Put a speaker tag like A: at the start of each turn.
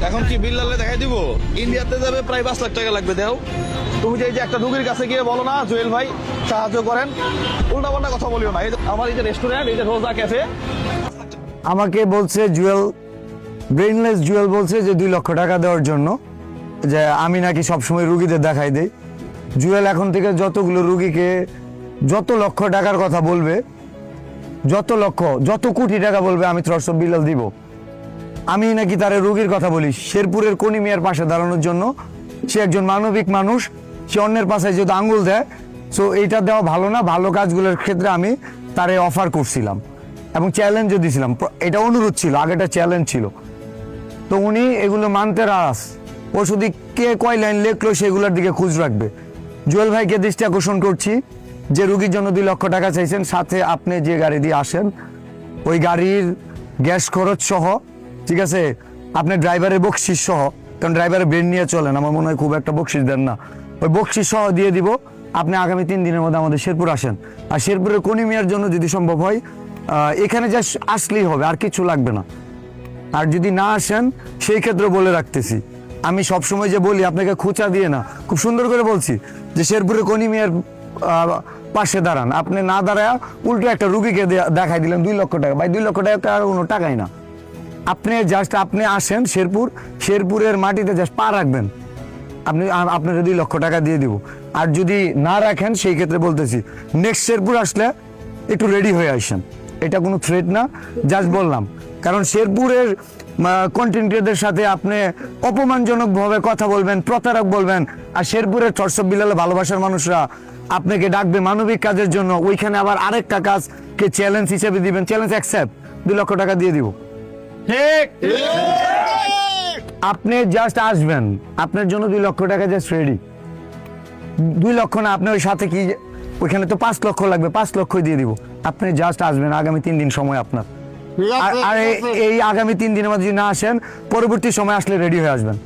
A: এখন কি বিল্লালে দেখাই দিব? ইন্ডিয়াতে যাবে প্রায় 5 লাখ টাকা লাগবে। দেও তুমি যে একটা রুগীর কাছে গিয়ে বলো না জুয়েল ভাই সাহায্য করেন, উল্টা পাল্টা কথা বলিও না। এই যে আমার এই যে রেস্টুরেন্ট, এই যে রোজা ক্যাফে,
B: আমাকে বলছে জুয়েল, ব্রেইনলেস জুয়েল বলছে যে 2 লক্ষ টাকা দেওয়ার জন্য, যে আমি নাকি সবসময় রুগীদের দেখাই দেই। জুয়েল এখন থেকে যতগুলো রুগীকে যত লক্ষ টাকার কথা বলবে, যত কোটি টাকা বলবে, আমি থ্রটস অফ বিল্লাল দিব। আমি নাকি তার রুগীর কথা বলি। শেরপুরের কোনি মিয়ার পাশে দাঁড়ানোর জন্য, সে একজন মানবিক মানুষ, সে অন্যের পাশে যদি আঙ্গুল দেয়, সো এইটা দেওয়া ভালো না। ভালো কাজগুলোর ক্ষেত্রে আমি তারে অফার করছিলাম এবং চ্যালেঞ্জও দিয়েছিলাম। এটা অনুরোধ ছিল, আগেটা চ্যালেঞ্জ ছিল। তো উনি এগুলো মানতে রাস। ও শুধু কে কয় লাইন লেখলো সেগুলোর দিকে খোঁজ রাখবে। জুয়েল ভাইকে দৃষ্টি আকর্ষণ করছি যে রুগীর জন্য 2 লক্ষ টাকা চাইছেন, সাথে আপনি যে গাড়ি দিয়ে আসেন ওই গাড়ির গ্যাস খরচ সহ, ঠিক আছে, আপনার ড্রাইভারের বকশিস সহ, কারণ ড্রাইভারের ব্রেন নিয়ে চলেন, আমার মনে হয় খুব একটা বকশিস দেন না, ওই বকশিস সহ দিয়ে দিব। আপনি আগামী 3 দিনের মধ্যে আমাদের শেরপুর আসেন। আর শেরপুরের কোনি মিয়ার জন্য যদি সম্ভব হয় এখানে যা আসলেই হবে, আর কিছু লাগবে না। আর যদি না আসেন সেই ক্ষেত্রে বলে রাখতেছি, আমি সবসময় যে বলি আপনাকে খুচা দিয়ে না, খুব সুন্দর করে বলছি যে শেরপুরের কোনি মিয়ার পাশে দাঁড়ান। আপনি না দাঁড়ায় উল্টো একটা রুগীকে দেখাই দিলেন 2 লক্ষ টাকা। ভাই 2 লক্ষ টাকা কোনো টাকাই না। আপনি আসেন শেরপুরের মাটিতে জাস্ট পা রাখবেন, আপনাকে 2 লক্ষ টাকা দিয়ে দিব। আর যদি না রাখেন সেই ক্ষেত্রে বলতেছি নেক্সট শেরপুর আসলে একটু রেডি হয়ে আসেন। এটা কোনো থ্রেট না, জাস্ট বললাম। কারণ শেরপুরের কন্টেন্টের সাথে আপনি অপমানজনকভাবে কথা বলবেন, প্রতারক বলবেন, আর শেরপুরের থ্রটস অফ বিল্লালে ভালোবাসার মানুষরা আপনাকে ডাকবে মানবিক কাজের জন্য, ওইখানে আবার আরেকটা কাজকে চ্যালেঞ্জ হিসেবে দিবেন। চ্যালেঞ্জ অ্যাকসেপ্ট, 2 লক্ষ টাকা দিয়ে দিব।
A: ঠিক
B: আপনি জাস্ট আসবেন, আপনার জন্য 2 লক্ষ টাকা জাস্ট রেডি। 2 লক্ষ না, আপনি ওই সাথে কি, ওইখানে তো 5 লক্ষ লাগবে, 5 লক্ষই দিয়ে দিব। আপনি জাস্ট আসবেন, আগামী 3 দিন সময় আপনার। আর এই আগামী 3 দিনের মধ্যে যদি না আসেন, পরবর্তী সময় আসলে রেডি হয়ে আসবেন।